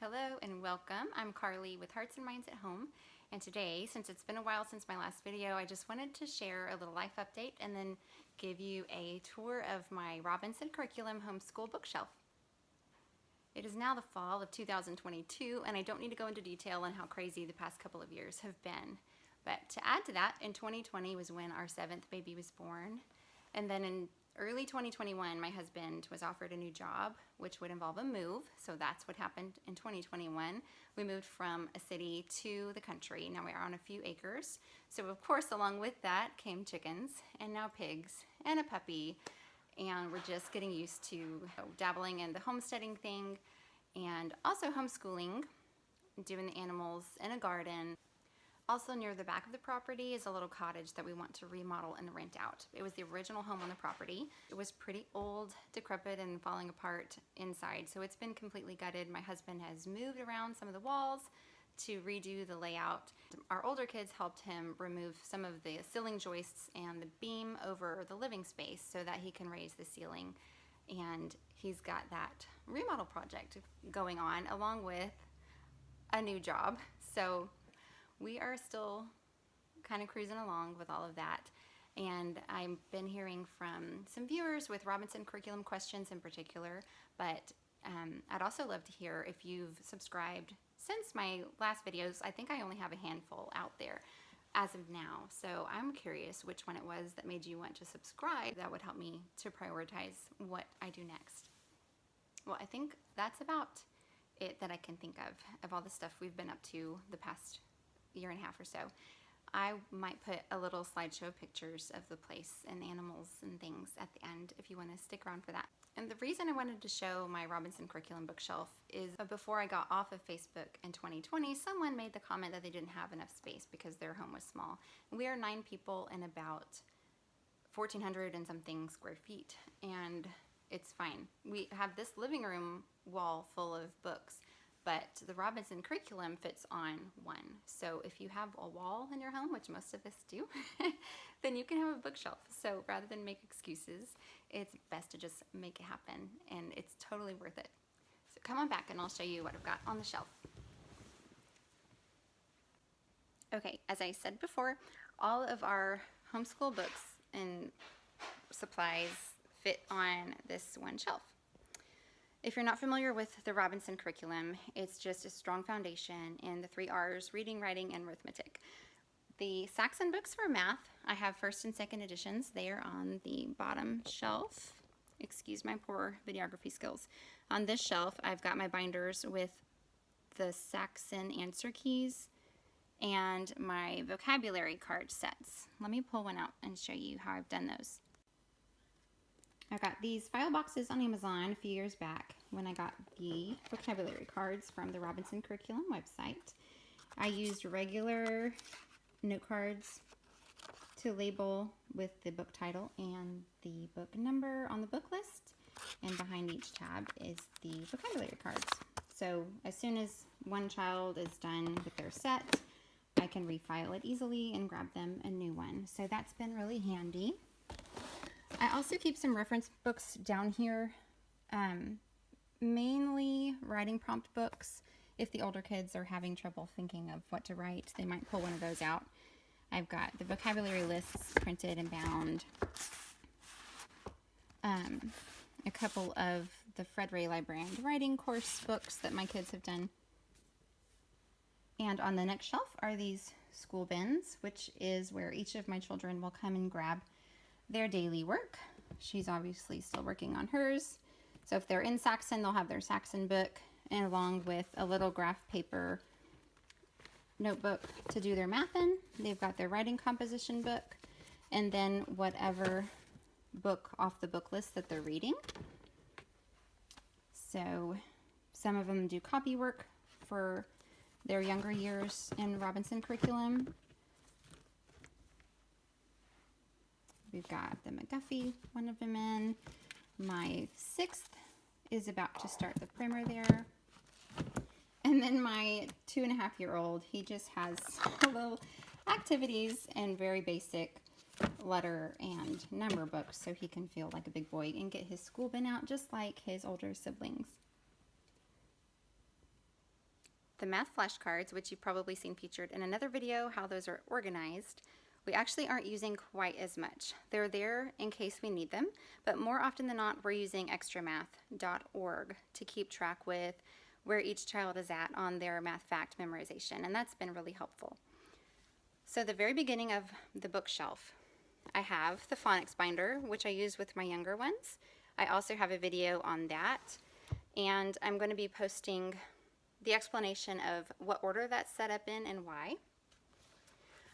Hello and welcome. I'm Carly with Hearts and Minds at Home, and today, since it's been a while since my last video, I just wanted to share a little life update and then give you a tour of my Robinson Curriculum homeschool bookshelf. It is now the fall of 2022, and I don't need to go into detail on how crazy the past couple of years have been. But to add to that, in 2020 was when our 7th baby was born, and then in early 2021, my husband was offered a new job, which would involve a move. So that's what happened in 2021. We moved from a city to the country. Now we are on a few acres. So of course, along with that came chickens and now pigs and a puppy. And we're just getting used to dabbling in the homesteading thing and also homeschooling, doing the animals in a garden. Also near the back of the property is a little cottage that we want to remodel and rent out. It was the original home on the property. It was pretty old, decrepit, and falling apart inside, so it's been completely gutted. My husband has moved around some of the walls to redo the layout. Our older kids helped him remove some of the ceiling joists and the beam over the living space so that he can raise the ceiling. And he's got that remodel project going on along with a new job. So we are still kind of cruising along with all of that. And I've been hearing from some viewers with Robinson Curriculum questions in particular, but I'd also love to hear if you've subscribed since my last videos. I think I only have a handful out there as of now. So I'm curious which one it was that made you want to subscribe. That would help me to prioritize what I do next. Well, I think that's about it that I can think of all the stuff we've been up to the past year and a half or so. I might put a little slideshow of pictures of the place and animals and things at the end if you want to stick around for that. And the reason I wanted to show my Robinson Curriculum bookshelf is before I got off of Facebook in 2020, someone made the comment that they didn't have enough space because their home was small. And we are 9 people in about 1,400 and something square feet, and it's fine. We have this living room wall full of books, but the Robinson Curriculum fits on one. So if you have a wall in your home, which most of us do, then you can have a bookshelf. So rather than make excuses, it's best to just make it happen, and it's totally worth it. So come on back and I'll show you what I've got on the shelf. Okay, as I said before, all of our homeschool books and supplies fit on this one shelf. If you're not familiar with the Robinson Curriculum, it's just a strong foundation in the 3 R's: reading, writing, and arithmetic. The Saxon books for math, I have first and second editions. They are on the bottom shelf. Excuse my poor videography skills. On this shelf, I've got my binders with the Saxon answer keys and my vocabulary card sets. Let me pull one out and show you how I've done those. I got these file boxes on Amazon a few years back when I got the vocabulary cards from the Robinson Curriculum website. I used regular note cards to label with the book title and the book number on the book list, and behind each tab is the vocabulary cards. So as soon as one child is done with their set, I can refile it easily and grab them a new one. So that's been really handy. I also keep some reference books down here, mainly writing prompt books. If the older kids are having trouble thinking of what to write, they might pull one of those out. I've got the vocabulary lists printed and bound, a couple of the Fred Ray Librarian writing course books that my kids have done. And on the next shelf are these school bins, which is where each of my children will come and grab their daily work. She's obviously still working on hers. So if they're in Saxon, they'll have their Saxon book, and along with a little graph paper notebook to do their math in. They've got their writing composition book, and then whatever book off the book list that they're reading. So some of them do copy work for their younger years in Robinson Curriculum. We've got the McGuffey, one of them in. My 6th is about to start the primer there. And then my 2.5-year-old, he just has little activities and very basic letter and number books so he can feel like a big boy and get his school bin out just like his older siblings. The math flashcards, which you've probably seen featured in another video, how those are organized, we actually aren't using quite as much. They're there in case we need them, but more often than not, we're using extramath.org to keep track with where each child is at on their math fact memorization, and that's been really helpful. So the very beginning of the bookshelf, I have the phonics binder, which I use with my younger ones. I also have a video on that, and I'm going to be posting the explanation of what order that's set up in and why.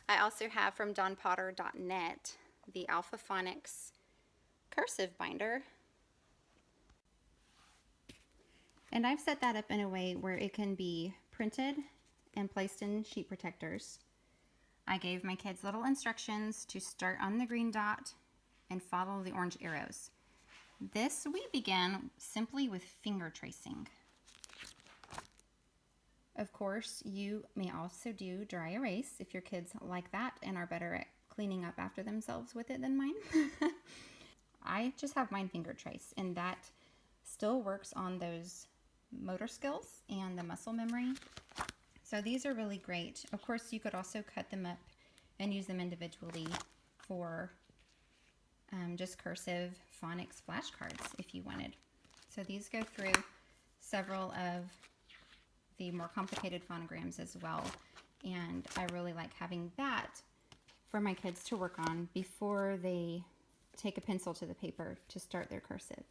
I also have from donpotter.net the Alpha Phonics cursive binder. And I've set that up in a way where it can be printed and placed in sheet protectors. I gave my kids little instructions to start on the green dot and follow the orange arrows. This we began simply with finger tracing. Of course, you may also do dry erase if your kids like that and are better at cleaning up after themselves with it than mine. I just have mine finger trace, and that still works on those motor skills and the muscle memory. So these are really great. Of course, you could also cut them up and use them individually for just cursive phonics flashcards if you wanted. So these go through several of the more complicated phonograms as well, and I really like having that for my kids to work on before they take a pencil to the paper to start their cursive.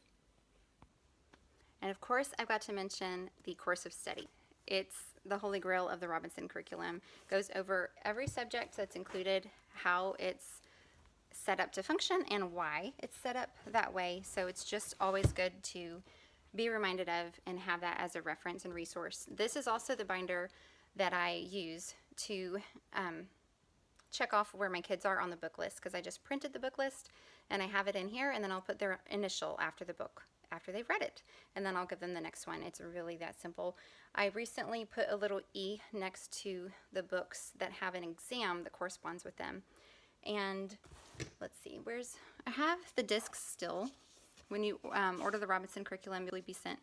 And of course, I've got to mention the course of study. It's the holy grail of the Robinson curriculum. Goes over every subject that's included, how it's set up to function, and why it's set up that way. So it's just always good to be reminded of and have that as a reference and resource. This is also the binder that I use to check off where my kids are on the book list, because I just printed the book list and I have it in here, and then I'll put their initial after the book, after they've read it, and then I'll give them the next one. It's really that simple. I recently put a little E next to the books that have an exam that corresponds with them. And let's see, I have the discs still. When you order the Robinson curriculum, you'll be sent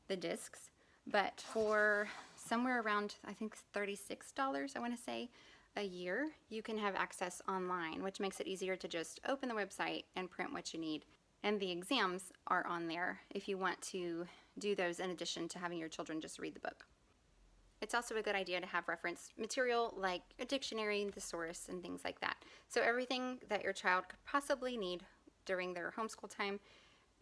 the discs. But for somewhere around, I think $36, I want to say, a year, you can have access online, which makes it easier to just open the website and print what you need. And the exams are on there if you want to do those in addition to having your children just read the book. It's also a good idea to have reference material like a dictionary, thesaurus, and things like that. So everything that your child could possibly need during their homeschool time,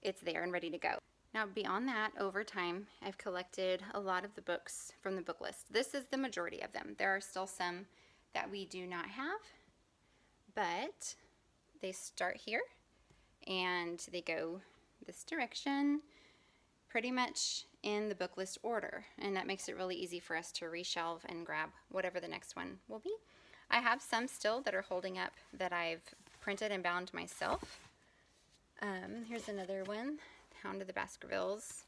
it's there and ready to go. Now beyond that, over time, I've collected a lot of the books from the book list. This is the majority of them. There are still some that we do not have, but they start here and they go this direction pretty much in the book list order, and that makes it really easy for us to reshelve and grab whatever the next one will be. I have some still that are holding up that I've printed and bound myself. Here's another one, Hound of the Baskervilles.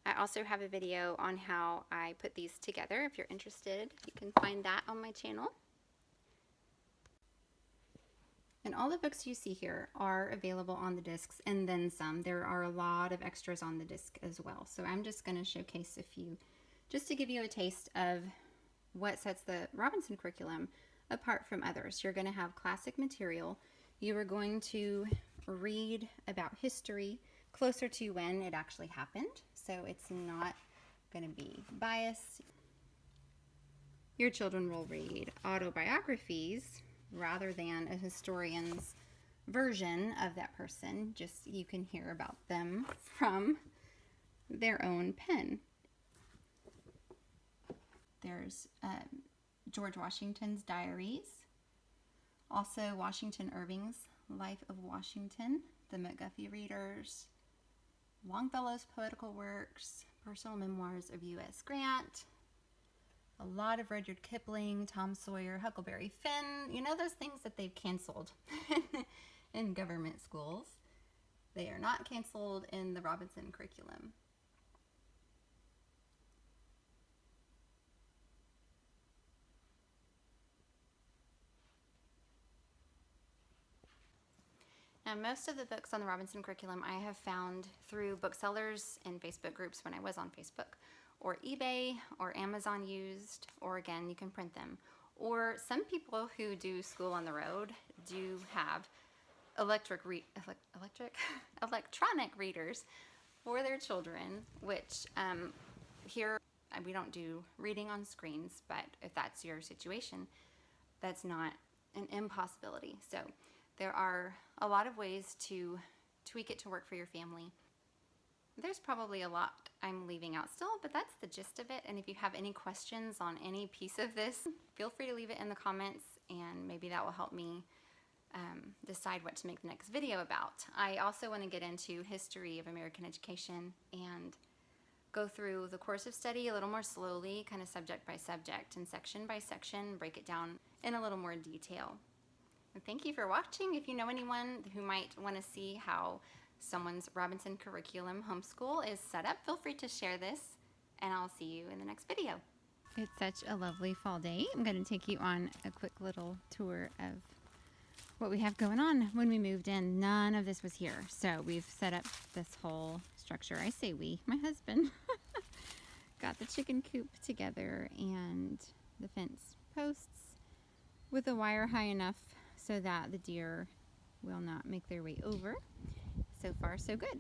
I also have a video on how I put these together. If you're interested, you can find that on my channel. And all the books you see here are available on the discs, and then some. There are a lot of extras on the disc as well. So I'm just going to showcase a few just to give you a taste of what sets the Robinson curriculum apart from others. You're going to have classic material. You are going to read about history closer to when it actually happened, so it's not going to be biased. Your children will read autobiographies rather than a historian's version of that person. Just you can hear about them from their own pen. There's George Washington's diaries, also Washington Irving's Life of Washington, the McGuffey Readers, Longfellow's poetical works, personal memoirs of U.S. Grant, a lot of Rudyard Kipling, Tom Sawyer, Huckleberry Finn, you know, those things that they've canceled in government schools. They are not canceled in the Robinson curriculum. Now, most of the books on the Robinson curriculum I have found through booksellers and Facebook groups when I was on Facebook, or eBay or Amazon used, or again, you can print them. Or some people who do school on the road do have electronic readers for their children, which here we don't do reading on screens, but if that's your situation, that's not an impossibility. So there are a lot of ways to tweak it to work for your family. There's probably a lot I'm leaving out still, but that's the gist of it. And if you have any questions on any piece of this, feel free to leave it in the comments, and maybe that will help me decide what to make the next video about. I also want to get into history of American education and go through the course of study a little more slowly, kind of subject by subject and section by section, break it down in a little more detail. And thank you for watching. If you know anyone who might want to see how someone's Robinson curriculum homeschool is set up, feel free to share this, and I'll see you in the next video. It's such a lovely fall day. I'm going to take you on a quick little tour of what we have going on. When we moved in, none of this was here. So we've set up this whole structure. I say we, my husband got the chicken coop together and the fence posts with a wire high enough so that the deer will not make their way over. So far, so good.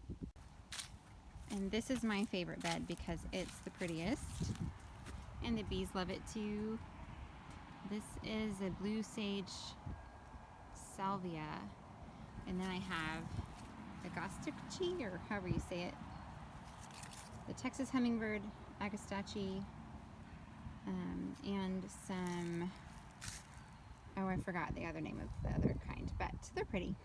And this is my favorite bed because it's the prettiest, and the bees love it too. This is a blue sage salvia, and then I have the Gostichi, or however you say it, the Texas hummingbird, agastache, and some, oh, I forgot the other name of the other kind, but they're pretty.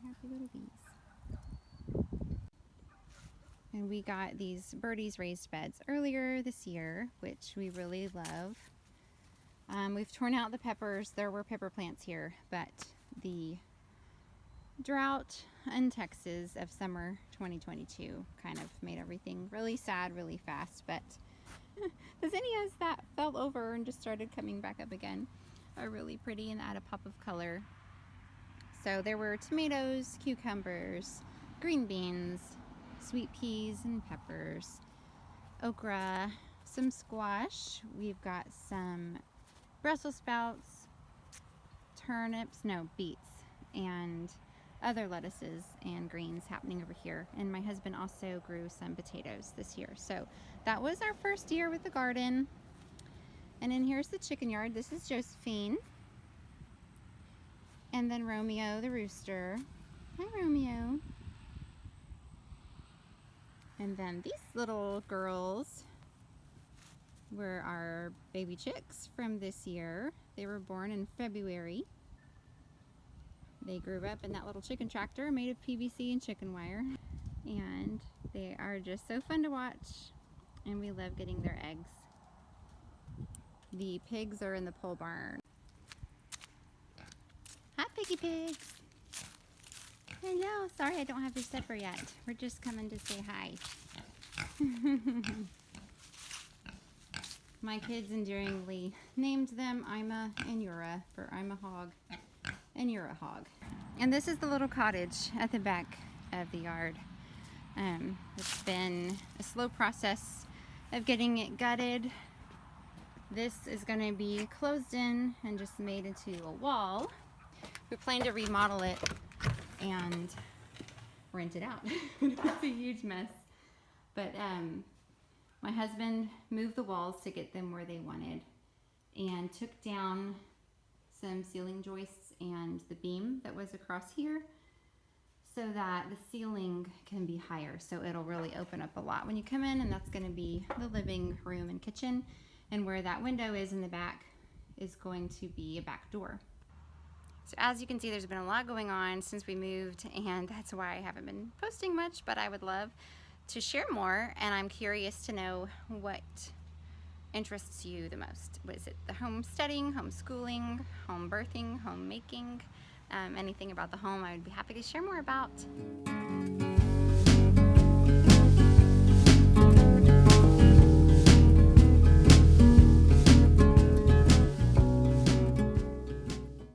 Happy little bees. And we got these birdies raised beds earlier this year, which we really love. We've torn out the peppers. There were pepper plants here, but the drought in Texas of summer 2022 kind of made everything really sad really fast. But the zinnias that fell over and just started coming back up again are really pretty and add a pop of color. So there were tomatoes, cucumbers, green beans, sweet peas and peppers, okra, some squash. We've got some Brussels sprouts, beets, and other lettuces and greens happening over here. And my husband also grew some potatoes this year. So that was our first year with the garden. And then here's the chicken yard. This is Josephine. And then Romeo the rooster. Hi, Romeo. And then these little girls were our baby chicks from this year. They were born in February. They grew up in that little chicken tractor made of PVC and chicken wire. And they are just so fun to watch. And we love getting their eggs. The pigs are in the pole barn. Hi, piggy pigs. Hello. Sorry I don't have your supper yet. We're just coming to say hi. My kids endearingly named them Ima and Yura, for I'm a hog and you're a hog. And this is the little cottage at the back of the yard. It's been a slow process of getting it gutted. This is going to be closed in and just made into a wall. We plan to remodel it and rent it out. It's a huge mess. But my husband moved the walls to get them where they wanted and took down some ceiling joists and the beam that was across here so that the ceiling can be higher. So it'll really open up a lot when you come in, and that's going to be the living room and kitchen. And where that window is in the back is going to be a back door. So as you can see, there's been a lot going on since we moved, and that's why I haven't been posting much, but I would love to share more, and I'm curious to know what interests you the most. What is it? The homesteading, homeschooling, home birthing, homemaking, anything about the home I would be happy to share more about.